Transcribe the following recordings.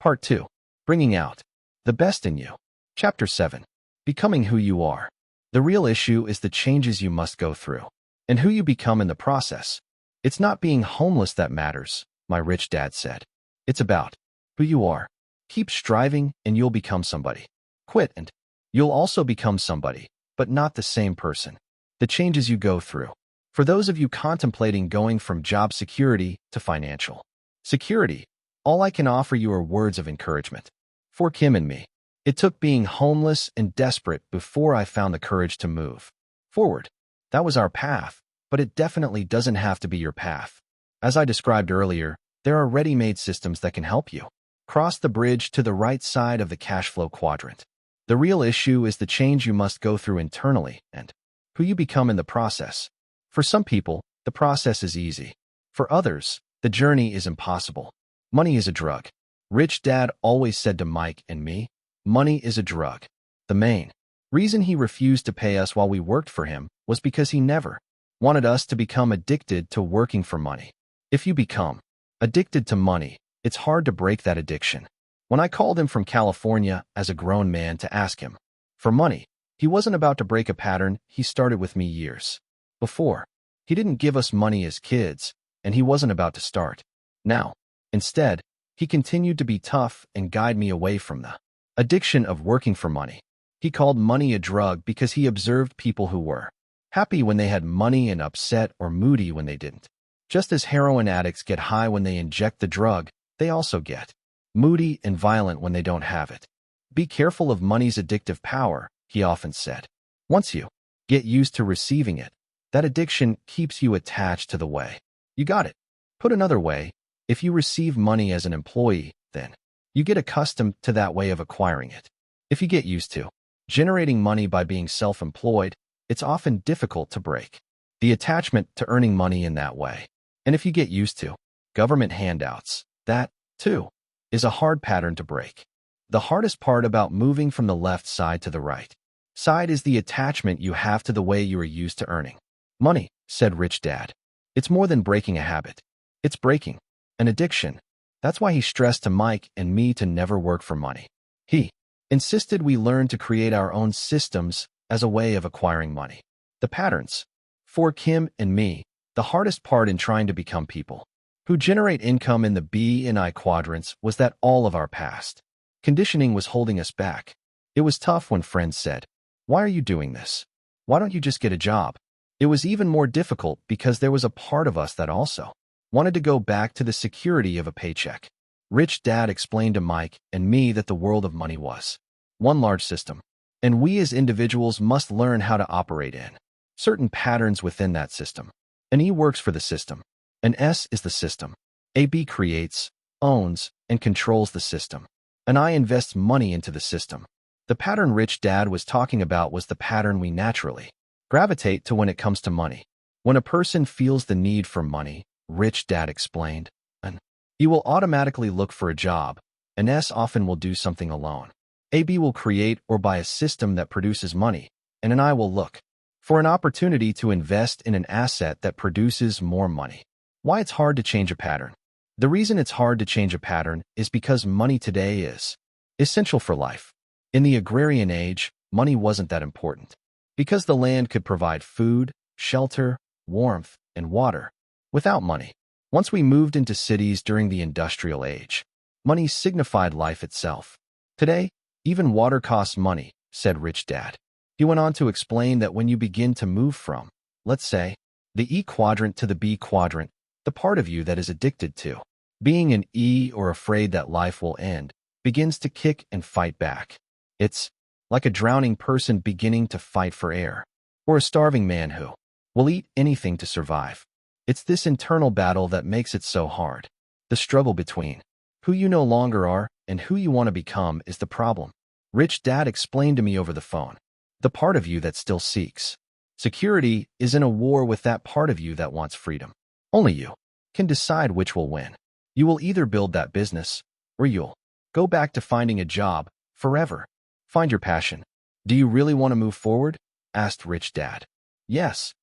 Part 2. Bringing out the best in you. Chapter 7. Becoming who you are. The real issue is the changes you must go through, and who you become in the process. It's not being homeless that matters, my rich dad said. It's about who you are. Keep striving and you'll become somebody. Quit and you'll also become somebody, but not the same person. The changes you go through. For those of you contemplating going from job security to financial security, all I can offer you are words of encouragement. For Kim and me, it took being homeless and desperate before I found the courage to move forward. That was our path, but it definitely doesn't have to be your path. As I described earlier, there are ready-made systems that can help you cross the bridge to the right side of the cash flow quadrant. The real issue is the change you must go through internally and who you become in the process. For some people, the process is easy. For others, the journey is impossible. Money is a drug. Rich Dad always said to Mike and me, money is a drug. The main reason he refused to pay us while we worked for him was because he never wanted us to become addicted to working for money. If you become addicted to money, it's hard to break that addiction. When I called him from California as a grown man to ask him for money, he wasn't about to break a pattern he started with me years before. He didn't give us money as kids, and he wasn't about to start now. Instead, he continued to be tough and guide me away from the addiction of working for money. He called money a drug because he observed people who were happy when they had money and upset or moody when they didn't. Just as heroin addicts get high when they inject the drug, they also get moody and violent when they don't have it. Be careful of money's addictive power, he often said. Once you get used to receiving it, that addiction keeps you attached to the way you got it. Put another way, if you receive money as an employee, then you get accustomed to that way of acquiring it. If you get used to generating money by being self-employed, it's often difficult to break the attachment to earning money in that way. And if you get used to government handouts, that, too, is a hard pattern to break. The hardest part about moving from the left side to the right side is the attachment you have to the way you are used to earning money, said Rich Dad. It's more than breaking a habit. It's breaking an addiction. That's why he stressed to Mike and me to never work for money. He insisted we learn to create our own systems as a way of acquiring money. The patterns. For Kim and me, the hardest part in trying to become people who generate income in the B and I quadrants was that all of our past conditioning was holding us back. It was tough when friends said, "Why are you doing this? Why don't you just get a job?" It was even more difficult because there was a part of us that also wanted to go back to the security of a paycheck. Rich Dad explained to Mike and me that the world of money was one large system, and we as individuals must learn how to operate in certain patterns within that system. An E works for the system. An S is the system. A B creates, owns, and controls the system. An I invests money into the system. The pattern Rich Dad was talking about was the pattern we naturally gravitate to when it comes to money. When a person feels the need for money, Rich Dad explained, an E will automatically look for a job. An S often will do something alone. A B will create or buy a system that produces money, and an I will look for an opportunity to invest in an asset that produces more money. Why it's hard to change a pattern. The reason it's hard to change a pattern is because money today is essential for life. In the agrarian age, money wasn't that important because the land could provide food, shelter, warmth, and water without money. Once we moved into cities during the industrial age, money signified life itself. Today, even water costs money, said Rich Dad. He went on to explain that when you begin to move from, let's say, the E quadrant to the B quadrant, the part of you that is addicted to being an E or afraid that life will end begins to kick and fight back. It's like a drowning person beginning to fight for air, or a starving man who will eat anything to survive. It's this internal battle that makes it so hard. The struggle between who you no longer are and who you want to become is the problem. Rich Dad explained to me over the phone. The part of you that still seeks security is in a war with that part of you that wants freedom. Only you can decide which will win. You will either build that business, or you'll go back to finding a job forever. Find your passion. Do you really want to move forward? Asked Rich Dad. Yes,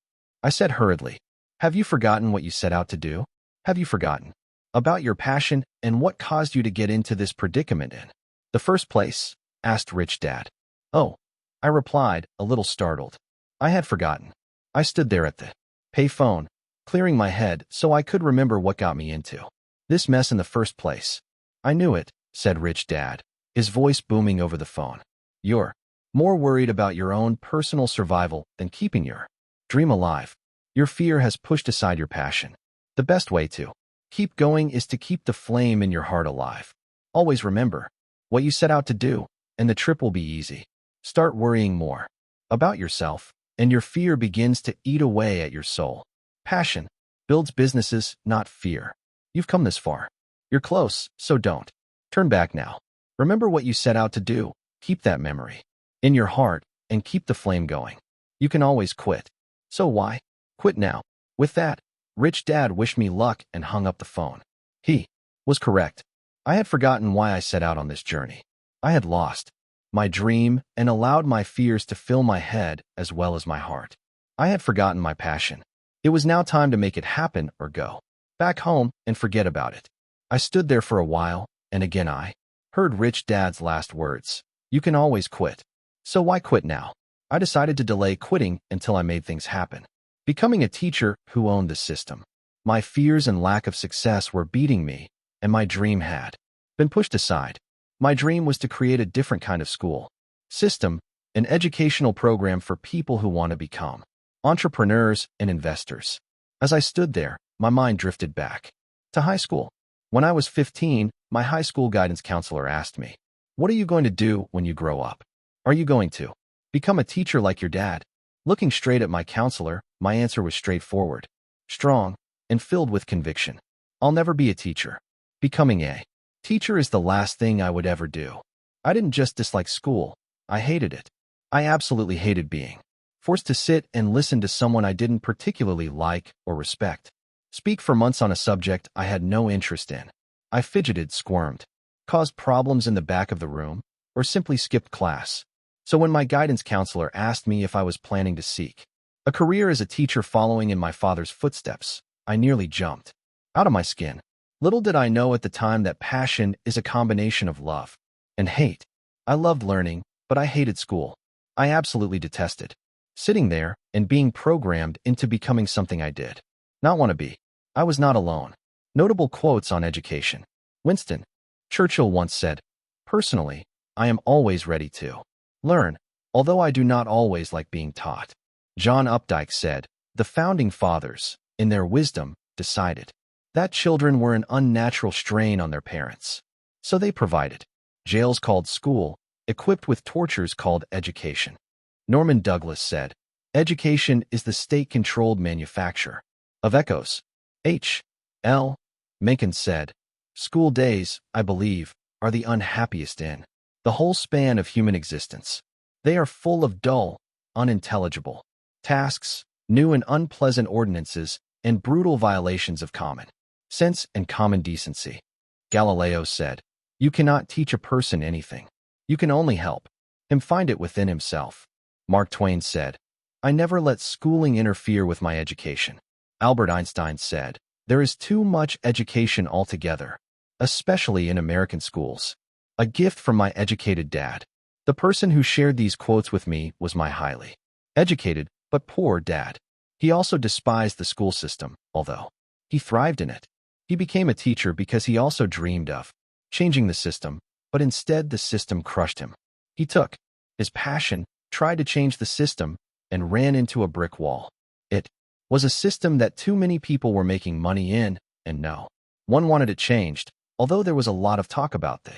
I said hurriedly. Have you forgotten what you set out to do? Have you forgotten about your passion and what caused you to get into this predicament in the first place?" asked Rich Dad. "Oh," I replied, a little startled. I had forgotten. I stood there at the pay phone, clearing my head so I could remember what got me into this mess in the first place. "I knew it," said Rich Dad, his voice booming over the phone. "You're more worried about your own personal survival than keeping your dream alive. Your fear has pushed aside your passion. The best way to keep going is to keep the flame in your heart alive. Always remember what you set out to do, and the trip will be easy. Start worrying more about yourself, and your fear begins to eat away at your soul. Passion builds businesses, not fear. You've come this far. You're close, so don't turn back now. Remember what you set out to do. Keep that memory in your heart and keep the flame going. You can always quit. So why quit now?" With that, Rich Dad wished me luck and hung up the phone. He was correct. I had forgotten why I set out on this journey. I had lost my dream and allowed my fears to fill my head as well as my heart. I had forgotten my passion. It was now time to make it happen or go back home and forget about it. I stood there for a while, and again I heard Rich Dad's last words. "You can always quit. So why quit now?" I decided to delay quitting until I made things happen. Becoming a teacher who owned the system. My fears and lack of success were beating me, and my dream had been pushed aside. My dream was to create a different kind of school system, an educational program for people who want to become entrepreneurs and investors. As I stood there, my mind drifted back to high school. When I was 15, my high school guidance counselor asked me, "What are you going to do when you grow up? Are you going to become a teacher like your dad?" Looking straight at my counselor, my answer was straightforward, strong, and filled with conviction. "I'll never be a teacher. Becoming a teacher is the last thing I would ever do." I didn't just dislike school, I hated it. I absolutely hated being forced to sit and listen to someone I didn't particularly like or respect speak for months on a subject I had no interest in. I fidgeted, squirmed, caused problems in the back of the room, or simply skipped class. So when my guidance counselor asked me if I was planning to seek a career as a teacher following in my father's footsteps, I nearly jumped out of my skin. Little did I know at the time that passion is a combination of love and hate. I loved learning, but I hated school. I absolutely detested sitting there and being programmed into becoming something I did not want to be. I was not alone. Notable quotes on education. Winston Churchill once said, "Personally, I am always ready to learn, although I do not always like being taught." John Updike said, "The founding fathers, in their wisdom, decided that children were an unnatural strain on their parents. So they provided jails called school, equipped with tortures called education." Norman Douglas said, "Education is the state-controlled manufacture of echoes." H.L. Mencken said, "School days, I believe, are the unhappiest in the whole span of human existence. They are full of dull, unintelligible tasks, new and unpleasant ordinances, and brutal violations of common sense and common decency." Galileo said, "You cannot teach a person anything. You can only help him find it within himself." Mark Twain said, "I never let schooling interfere with my education." Albert Einstein said, "There is too much education altogether, especially in American schools." A gift from my educated dad. The person who shared these quotes with me was my highly educated but poor dad. He also despised the school system, although he thrived in it. He became a teacher because he also dreamed of changing the system, but instead the system crushed him. He took his passion, tried to change the system, and ran into a brick wall. It was a system that too many people were making money in, and no one wanted it changed, although there was a lot of talk about the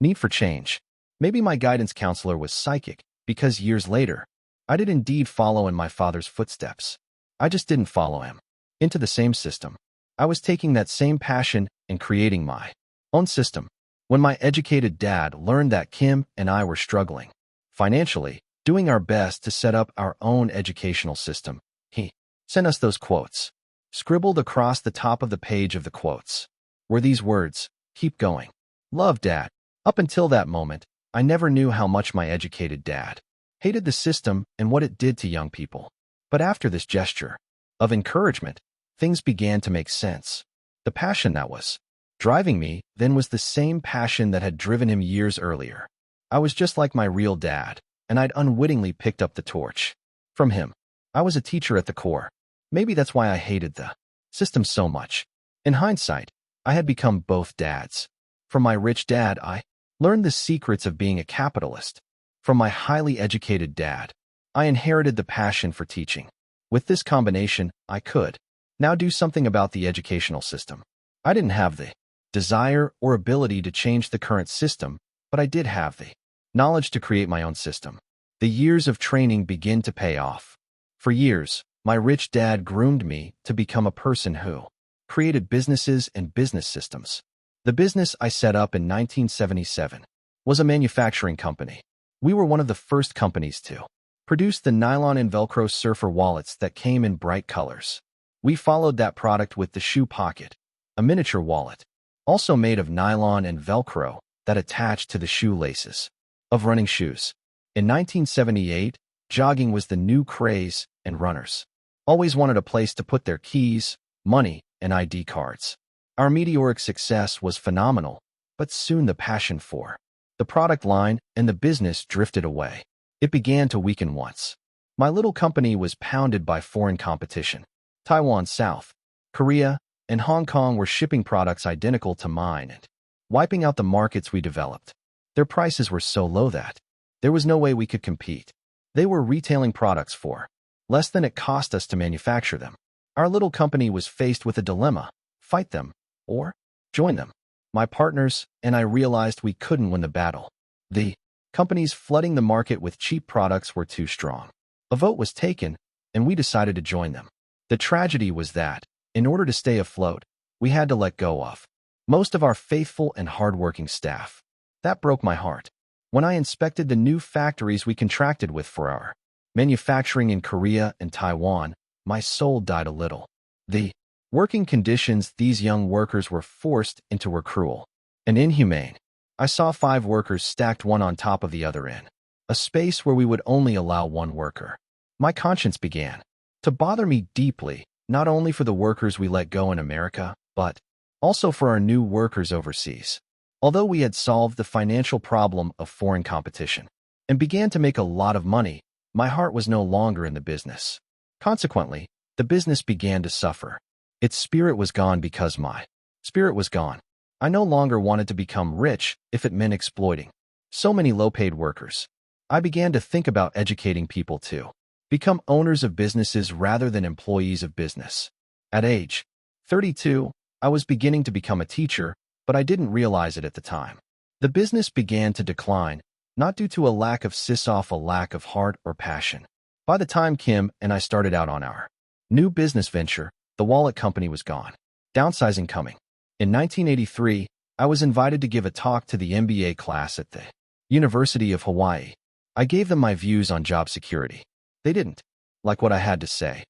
need for change. Maybe my guidance counselor was psychic, because years later, I did indeed follow in my father's footsteps. I just didn't follow him into the same system. I was taking that same passion and creating my own system. When my educated dad learned that Kim and I were struggling financially, doing our best to set up our own educational system, he sent us those quotes. Scribbled across the top of the page of the quotes were these words, "Keep going. Love, Dad." Up until that moment, I never knew how much my educated dad hated the system and what it did to young people. But after this gesture of encouragement, things began to make sense. The passion that was Driving me then was the same passion that had driven him years earlier. I was just like my real dad, and I'd unwittingly picked up the torch from him. I was a teacher at the core. Maybe that's why I hated the system so much. In hindsight, I had become both dads. From my rich dad, I learned the secrets of being a capitalist. From my highly educated dad, I inherited the passion for teaching. With this combination, I could now do something about the educational system. I didn't have the desire or ability to change the current system, but I did have the knowledge to create my own system. The years of training begin to pay off. For years, my rich dad groomed me to become a person who created businesses and business systems. The business I set up in 1977 was a manufacturing company. We were one of the first companies to produce the nylon and Velcro surfer wallets that came in bright colors. We followed that product with the shoe pocket, a miniature wallet, also made of nylon and Velcro that attached to the shoelaces of running shoes. In 1978, jogging was the new craze, and runners always wanted a place to put their keys, money, and ID cards. Our meteoric success was phenomenal, but soon the passion for the product line and the business drifted away. It began to weaken once. My little company was pounded by foreign competition. Taiwan, South Korea, and Hong Kong were shipping products identical to mine and wiping out the markets we developed. Their prices were so low that there was no way we could compete. They were retailing products for less than it cost us to manufacture them. Our little company was faced with a dilemma: fight them or join them. My partners and I realized we couldn't win the battle. The companies flooding the market with cheap products were too strong. A vote was taken, and we decided to join them. The tragedy was that, in order to stay afloat, we had to let go of most of our faithful and hardworking staff. That broke my heart. When I inspected the new factories we contracted with for our manufacturing in Korea and Taiwan, my soul died a little. The working conditions these young workers were forced into were cruel and inhumane. I saw 5 workers stacked one on top of the other in a space where we would only allow 1 worker. My conscience began to bother me deeply, not only for the workers we let go in America, but also for our new workers overseas. Although we had solved the financial problem of foreign competition and began to make a lot of money, my heart was no longer in the business. Consequently, the business began to suffer. Its spirit was gone because my spirit was gone. I no longer wanted to become rich if it meant exploiting so many low-paid workers. I began to think about educating people to become owners of businesses rather than employees of business. At age 32, I was beginning to become a teacher, but I didn't realize it at the time. The business began to decline, not due to a lack of a lack of heart or passion. By the time Kim and I started out on our new business venture, the wallet company was gone. Downsizing coming. In 1983, I was invited to give a talk to the MBA class at the University of Hawaii. I gave them my views on job security. They didn't like what I had to say.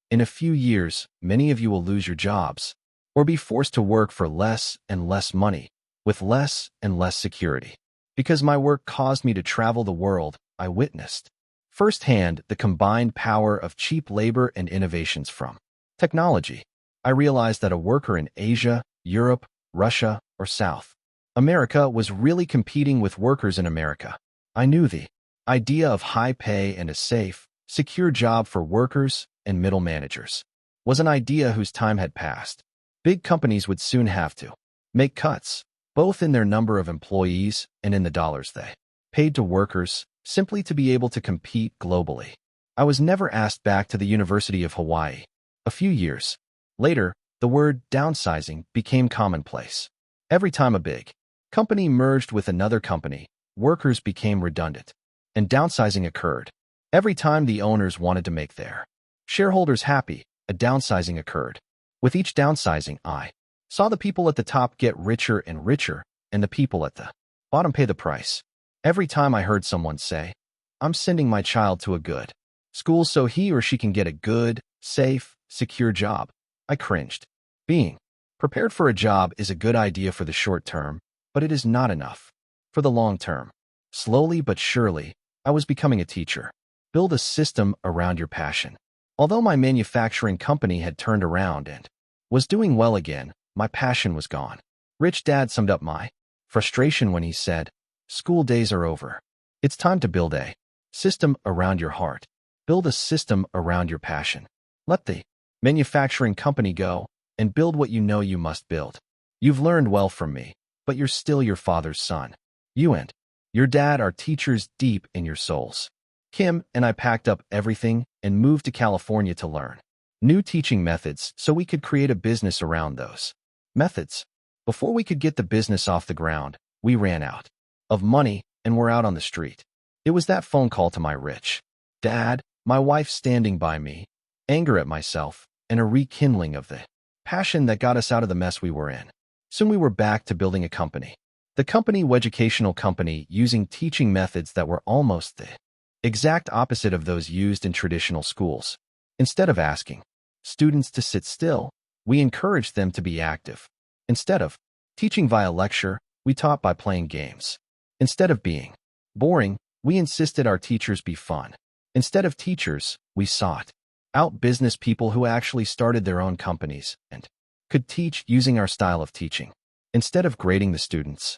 In a few years, many of you will lose your jobs or be forced to work for less and less money with less and less security. Because my work caused me to travel the world, I witnessed firsthand the combined power of cheap labor and innovations from technology. I realized that a worker in Asia, Europe, Russia, or South America was really competing with workers in America. I knew the idea of high pay and a safe, secure job for workers and middle managers was an idea whose time had passed. Big companies would soon have to make cuts, both in their number of employees and in the dollars they paid to workers, simply to be able to compete globally. I was never asked back to the University of Hawaii. A few years later, the word downsizing became commonplace. Every time a big company merged with another company, workers became redundant, and downsizing occurred. Every time the owners wanted to make their shareholders happy, a downsizing occurred. With each downsizing, I saw the people at the top get richer and richer, and the people at the bottom pay the price. Every time I heard someone say, "I'm sending my child to a good school so he or she can get a good, safe, secure job," I cringed. Being prepared for a job is a good idea for the short term, but it is not enough for the long term. Slowly but surely, I was becoming a teacher. Build a system around your passion. Although my manufacturing company had turned around and was doing well again, my passion was gone. Rich Dad summed up my frustration when he said, "School days are over. It's time to build a system around your heart. Build a system around your passion. Let the manufacturing company go and build what you know you must build. You've learned well from me, but you're still your father's son. You and your dad are teachers deep in your souls." Kim and I packed up everything and moved to California to learn new teaching methods so we could create a business around those methods. Before we could get the business off the ground, we ran out of money and were out on the street. It was that phone call to my rich dad, my wife standing by me, anger at myself, and a rekindling of the passion that got us out of the mess we were in. Soon we were back to building a company. The company was an educational company using teaching methods that were almost the exact opposite of those used in traditional schools. Instead of asking students to sit still, we encouraged them to be active. Instead of teaching via lecture, we taught by playing games. Instead of being boring, we insisted our teachers be fun. Instead of teachers, we sought out business people who actually started their own companies and could teach using our style of teaching. Instead of grading the students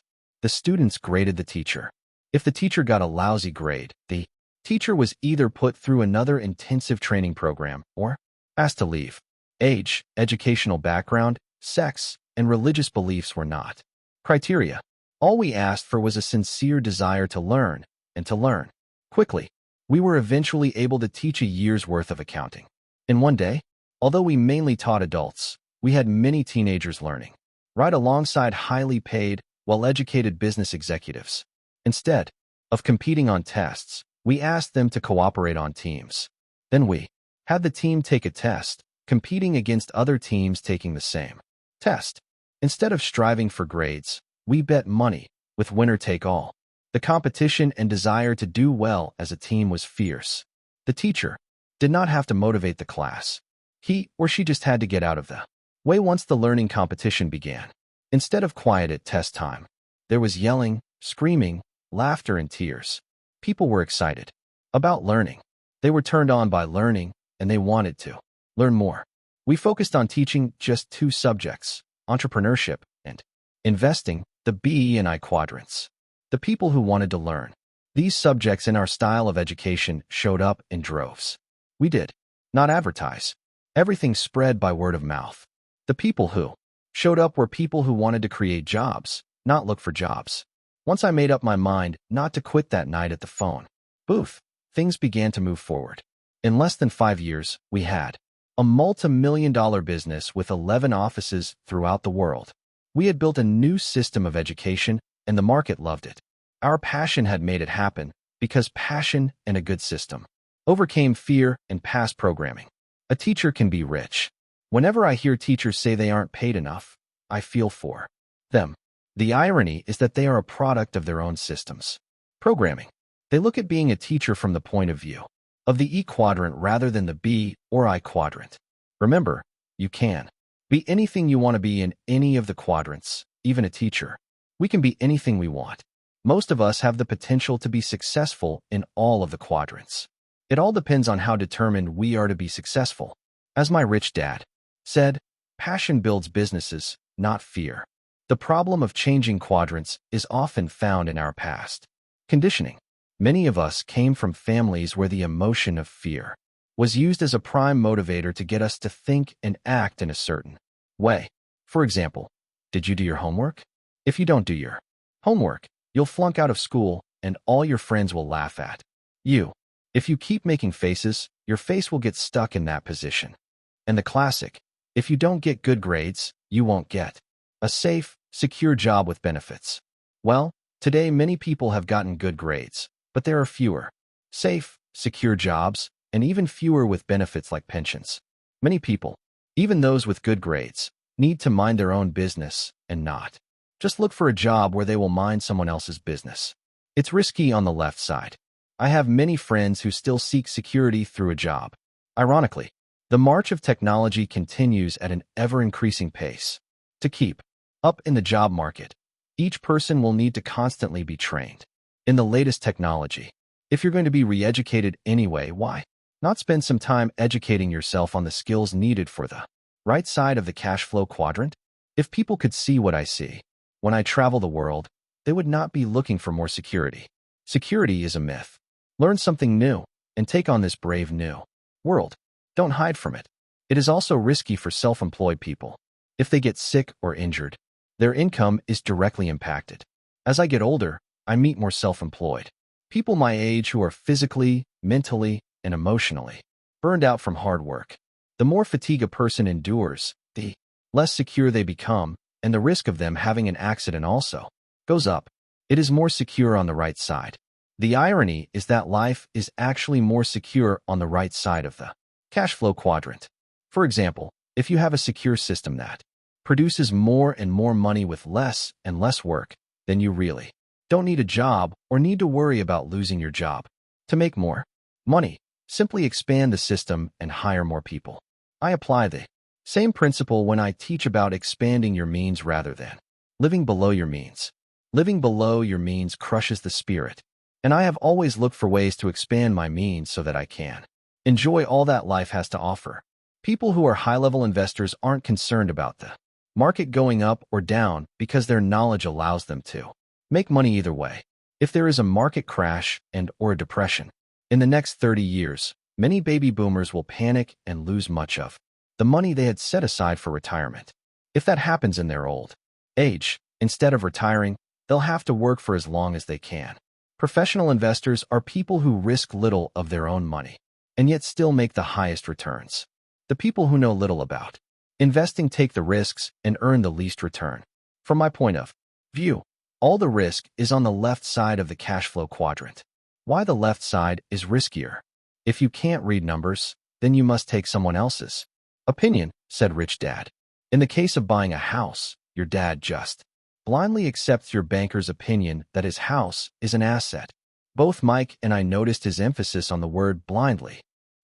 graded the teacher. If the teacher got a lousy grade, the teacher was either put through another intensive training program or asked to leave. Age, educational background, sex, and religious beliefs were not criteria. All we asked for was a sincere desire to learn, and to learn quickly. We were eventually able to teach a year's worth of accounting. In one day, although we mainly taught adults, we had many teenagers learning, right alongside highly paid, well-educated business executives. Instead of competing on tests, we asked them to cooperate on teams. Then we had the team take a test, competing against other teams taking the same test. Instead of striving for grades, we bet money, with winner take all. The competition and desire to do well as a team was fierce. The teacher did not have to motivate the class. He or she just had to get out of the way once the learning competition began. Instead of quiet at test time, there was yelling, screaming, laughter, and tears. People were excited about learning. They were turned on by learning, and they wanted to learn more. We focused on teaching just two subjects: entrepreneurship and investing, the B and I quadrants. The people who wanted to learn these subjects in our style of education showed up in droves. We did not advertise. Everything spread by word of mouth. The people who showed up were people who wanted to create jobs, not look for jobs. Once I made up my mind not to quit that night at the phone booth, things began to move forward. In less than 5 years, we had a multi-million-dollar business with 11 offices throughout the world. We had built a new system of education, and the market loved it. Our passion had made it happen, because passion and a good system overcame fear and past programming. A teacher can be rich. Whenever I hear teachers say they aren't paid enough, I feel for them. The irony is that they are a product of their own systems. Programming. They look at being a teacher from the point of view of the E quadrant rather than the B or I quadrant. Remember, you can be anything you want to be in any of the quadrants, even a teacher. We can be anything we want. Most of us have the potential to be successful in all of the quadrants. It all depends on how determined we are to be successful. As my rich dad said, passion builds businesses, not fear. The problem of changing quadrants is often found in our past conditioning. Many of us came from families where the emotion of fear was used as a prime motivator to get us to think and act in a certain way. For example, did you do your homework? If you don't do your homework, you'll flunk out of school and all your friends will laugh at you. If you keep making faces, your face will get stuck in that position. And the classic, if you don't get good grades, you won't get a safe, secure job with benefits. Well, today many people have gotten good grades, but there are fewer safe, secure jobs, and even fewer with benefits like pensions. Many people, even those with good grades, need to mind their own business and not just look for a job where they will mind someone else's business. It's risky on the left side. I have many friends who still seek security through a job. Ironically, the march of technology continues at an ever-increasing pace. To keep up in the job market, each person will need to constantly be trained in the latest technology. If you're going to be re-educated anyway, why not spend some time educating yourself on the skills needed for the right side of the cash flow quadrant? If people could see what I see, When I travel the world, they would not be looking for more security. Security is a myth. Learn something new and take on this brave new world. Don't hide from it. It is also risky for self-employed people. If they get sick or injured, their income is directly impacted. As I get older, I meet more self-employed people my age who are physically, mentally, and emotionally burned out from hard work. The more fatigue a person endures, the less secure they become, and the risk of them having an accident also goes up. It is more secure on the right side. The irony is that life is actually more secure on the right side of the cash flow quadrant. For example, if you have a secure system that produces more and more money with less and less work, then you really don't need a job or need to worry about losing your job. To make more money, simply expand the system and hire more people. I apply the same principle when I teach about expanding your means rather than living below your means. Living below your means crushes the spirit, and I have always looked for ways to expand my means so that I can enjoy all that life has to offer. People who are high-level investors aren't concerned about the market going up or down because their knowledge allows them to make money either way. If there is a market crash or a depression in the next 30 years, many baby boomers will panic and lose much of the money they had set aside for retirement. If that happens in their old age, instead of retiring, they'll have to work for as long as they can. Professional investors are people who risk little of their own money and yet still make the highest returns. The people who know little about investing take the risks and earn the least return. From my point of view, all the risk is on the left side of the cash flow quadrant. Why the left side is riskier? If you can't read numbers, then you must take someone else's opinion, said Rich Dad. In the case of buying a house, your dad just blindly accepts your banker's opinion that his house is an asset. Both Mike and I noticed his emphasis on the word blindly.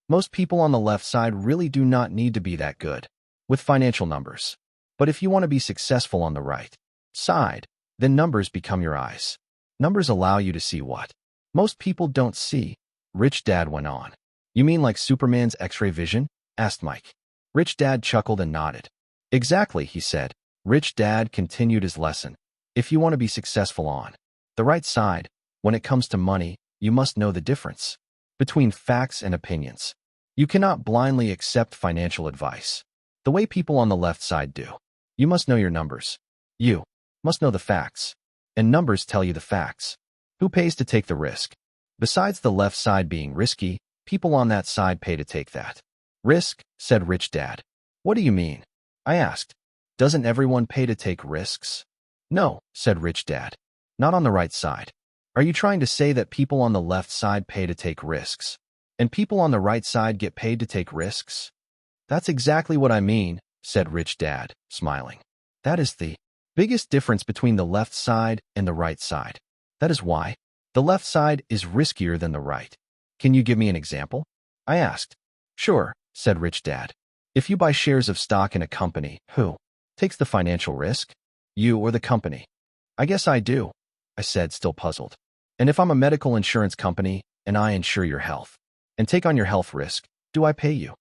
Most people on the left side really do not need to be that good with financial numbers. But if you want to be successful on the right side, then numbers become your eyes. Numbers allow you to see what most people don't see, Rich Dad went on. You mean like Superman's X-ray vision? Asked Mike. Rich Dad chuckled and nodded. Exactly, he said. Rich Dad continued his lesson. If you want to be successful on the right side, when it comes to money, you must know the difference between facts and opinions. You cannot blindly accept financial advice the way people on the left side do. You must know your numbers. You must know the facts. And numbers tell you the facts. Who pays to take the risk? Besides the left side being risky, people on that side pay to take that risk, said Rich Dad. What do you mean? I asked. Doesn't everyone pay to take risks? No, said Rich Dad. Not on the right side. Are you trying to say that people on the left side pay to take risks, and people on the right side get paid to take risks? That's exactly what I mean, said Rich Dad, smiling. That is the biggest difference between the left side and the right side. That is why the left side is riskier than the right. Can you give me an example? I asked. Sure, said Rich Dad. If you buy shares of stock in a company, who takes the financial risk? You or the company? I guess I do, I said, still puzzled. And if I'm a medical insurance company and I insure your health and take on your health risk, do I pay you?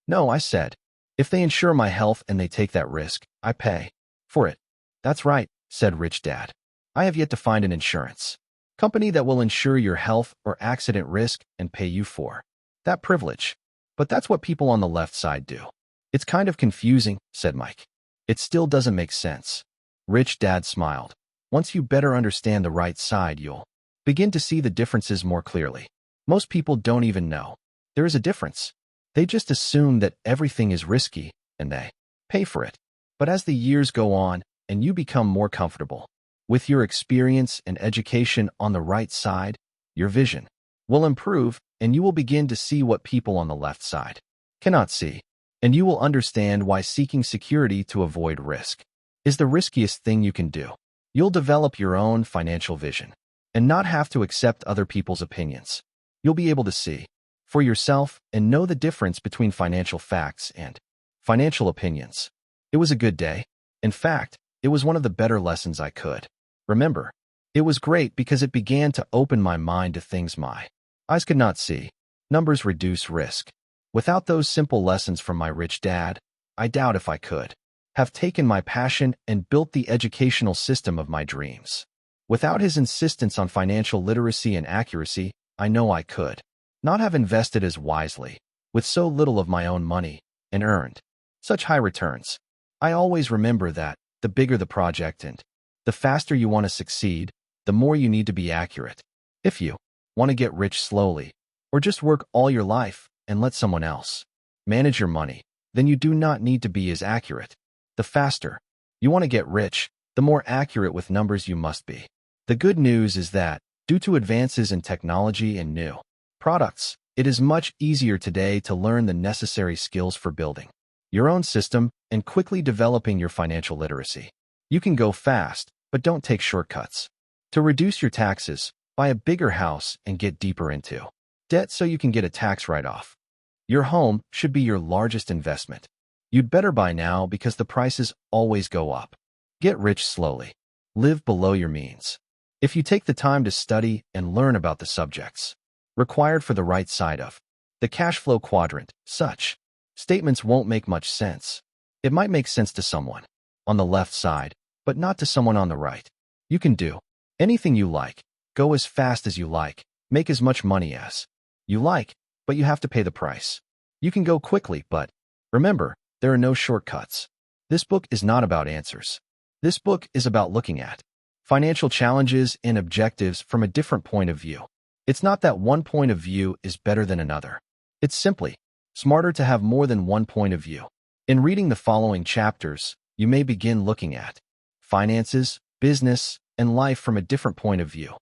No, I said. If they insure my health and they take that risk, I pay for it. That's right, said Rich Dad. I have yet to find an insurance company that will insure your health or accident risk and pay you for that privilege. But that's what people on the left side do. It's kind of confusing, said Mike. It still doesn't make sense. Rich Dad smiled. Once you better understand the right side, you'll begin to see the differences more clearly. Most people don't even know there is a difference. They just assume that everything is risky and they pay for it. But as the years go on and you become more comfortable with your experience and education on the right side, your vision will improve and you will begin to see what people on the left side cannot see. And you will understand why seeking security to avoid risk is the riskiest thing you can do. You'll develop your own financial vision and not have to accept other people's opinions. You'll be able to see for yourself and know the difference between financial facts and financial opinions. It was a good day. In fact, it was one of the better lessons I could remember. It was great because it began to open my mind to things my eyes could not see. Numbers reduce risk. Without those simple lessons from my rich dad, I doubt if I could have taken my passion and built the educational system of my dreams. Without his insistence on financial literacy and accuracy, I know I could not have invested as wisely, with so little of my own money, and earned such high returns. I always remember that the bigger the project and the faster you want to succeed, the more you need to be accurate. If you want to get rich slowly, or just work all your life and let someone else manage your money, then you do not need to be as accurate. The faster you want to get rich, the more accurate with numbers you must be. The good news is that, due to advances in technology and new products, it is much easier today to learn the necessary skills for building your own system and quickly developing your financial literacy. You can go fast, but don't take shortcuts. To reduce your taxes, buy a bigger house and get deeper into debt so you can get a tax write-off. Your home should be your largest investment. You'd better buy now because the prices always go up. Get rich slowly. Live below your means. If you take the time to study and learn about the subjects required for the right side of the cash flow quadrant, such statements won't make much sense. It might make sense to someone on the left side, but not to someone on the right. You can do anything you like, go as fast as you like, make as much money as you like, but you have to pay the price. You can go quickly, but remember, there are no shortcuts. This book is not about answers. This book is about looking at financial challenges and objectives from a different point of view. It's not that one point of view is better than another. It's simply smarter to have more than one point of view. In reading the following chapters, you may begin looking at finances, business, and life from a different point of view.